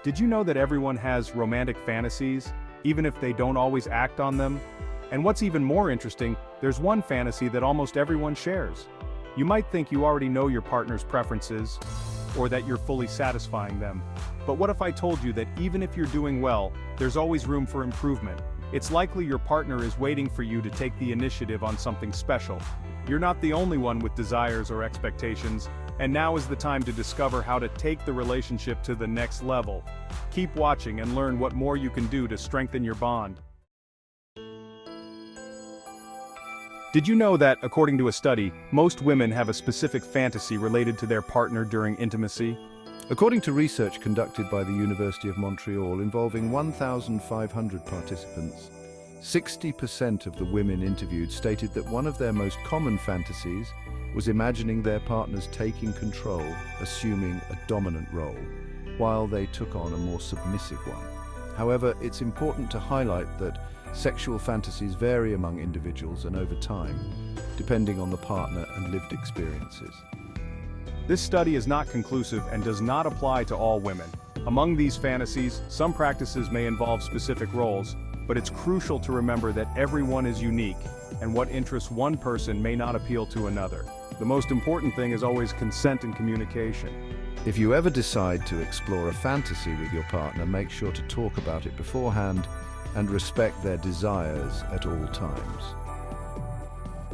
Did you know that everyone has romantic fantasies, even if they don't always act on them? And what's even more interesting, there's one fantasy that almost everyone shares. You might think you already know your partner's preferences, or that you're fully satisfying them. But what if I told you that even if you're doing well, there's always room for improvement? It's likely your partner is waiting for you to take the initiative on something special. You're not the only one with desires or expectations, and now is the time to discover how to take the relationship to the next level. Keep watching and learn what more you can do to strengthen your bond. Did you know that, according to a study, most women have a specific fantasy related to their partner during intimacy? According to research conducted by the University of Montreal involving 1,500 participants, 60% of the women interviewed stated that one of their most common fantasies was imagining their partners taking control, assuming a dominant role, while they took on a more submissive one. However, it's important to highlight that sexual fantasies vary among individuals and over time, depending on the partner and lived experiences. This study is not conclusive and does not apply to all women. Among these fantasies, some practices may involve specific roles, but it's crucial to remember that everyone is unique, and what interests one person may not appeal to another. The most important thing is always consent and communication. If you ever decide to explore a fantasy with your partner, make sure to talk about it beforehand and respect their desires at all times.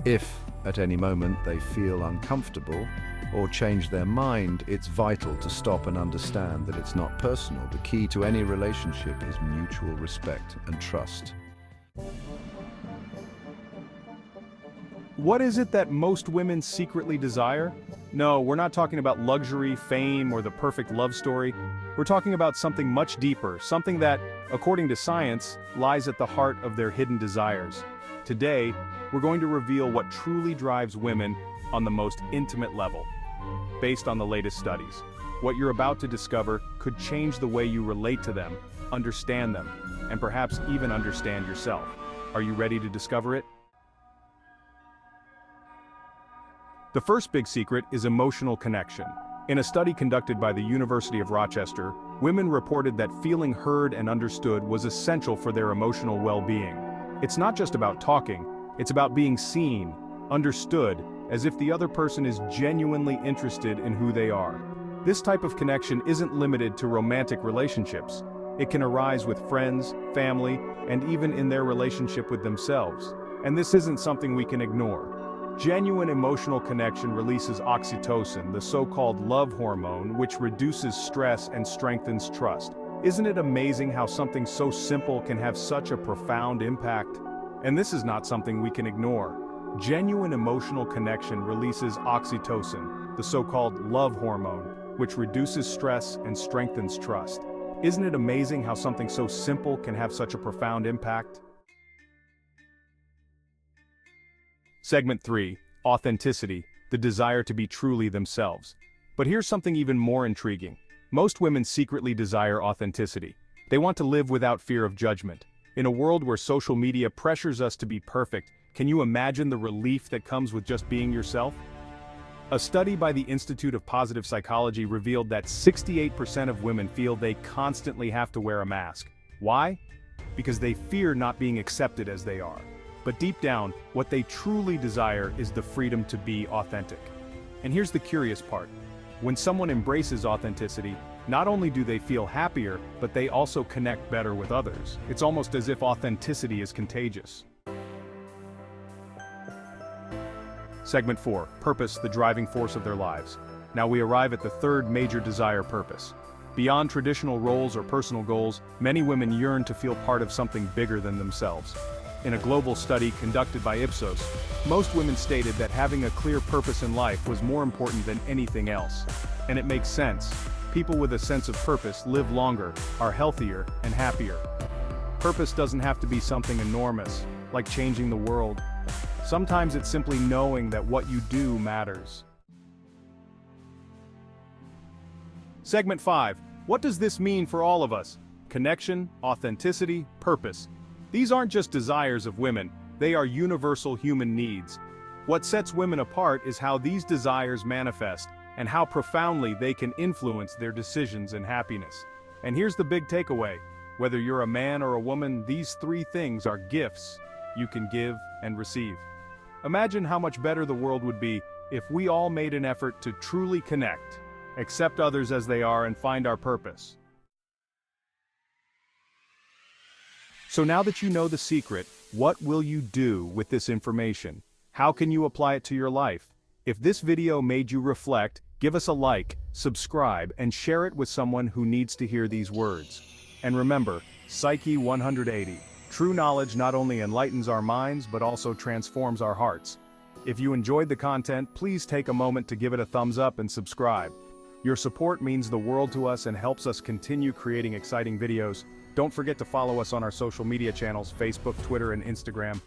If, at any moment, they feel uncomfortable or change their mind, it's vital to stop and understand that it's not personal. The key to any relationship is mutual respect and trust. What is it that most women secretly desire? No, we're not talking about luxury, fame, or the perfect love story. We're talking about something much deeper, something that, according to science, lies at the heart of their hidden desires. Today, we're going to reveal what truly drives women on the most intimate level. Based on the latest studies, what you're about to discover could change the way you relate to them, understand them, and perhaps even understand yourself. Are you ready to discover it? The first big secret is emotional connection. In a study conducted by the University of Rochester, women reported that feeling heard and understood was essential for their emotional well-being. It's not just about talking, it's about being seen, understood, as if the other person is genuinely interested in who they are. This type of connection isn't limited to romantic relationships. It can arise with friends, family, and even in their relationship with themselves. And this isn't something we can ignore. Genuine emotional connection releases oxytocin, the so-called love hormone, which reduces stress and strengthens trust. Isn't it amazing how something so simple can have such a profound impact? And this is not something we can ignore. Genuine emotional connection releases oxytocin, the so-called love hormone, which reduces stress and strengthens trust. Isn't it amazing how something so simple can have such a profound impact? Segment 3. Authenticity, the desire to be truly themselves. But here's something even more intriguing. Most women secretly desire authenticity. They want to live without fear of judgment. In a world where social media pressures us to be perfect, can you imagine the relief that comes with just being yourself? A study by the Institute of Positive Psychology revealed that 68% of women feel they constantly have to wear a mask. Why? Because they fear not being accepted as they are. But deep down, what they truly desire is the freedom to be authentic. And here's the curious part. When someone embraces authenticity, not only do they feel happier, but they also connect better with others. It's almost as if authenticity is contagious. Segment 4. Purpose, the driving force of their lives. Now we arrive at the third major desire: purpose. Beyond traditional roles or personal goals, many women yearn to feel part of something bigger than themselves. In a global study conducted by Ipsos, most women stated that having a clear purpose in life was more important than anything else. And it makes sense. People with a sense of purpose live longer, are healthier, and happier. Purpose doesn't have to be something enormous, like changing the world. Sometimes it's simply knowing that what you do matters. Segment 5. What does this mean for all of us? Connection, authenticity, purpose. These aren't just desires of women, they are universal human needs. What sets women apart is how these desires manifest, and how profoundly they can influence their decisions and happiness. And here's the big takeaway. Whether you're a man or a woman, these three things are gifts you can give and receive. Imagine how much better the world would be if we all made an effort to truly connect, accept others as they are, and find our purpose. So now that you know the secret, what will you do with this information? How can you apply it to your life? If this video made you reflect, give us a like, subscribe, and share it with someone who needs to hear these words. And remember, Psyche 180. True knowledge not only enlightens our minds but also transforms our hearts. If you enjoyed the content, please take a moment to give it a thumbs up and subscribe. Your support means the world to us and helps us continue creating exciting videos. Don't forget to follow us on our social media channels, Facebook, Twitter, and Instagram.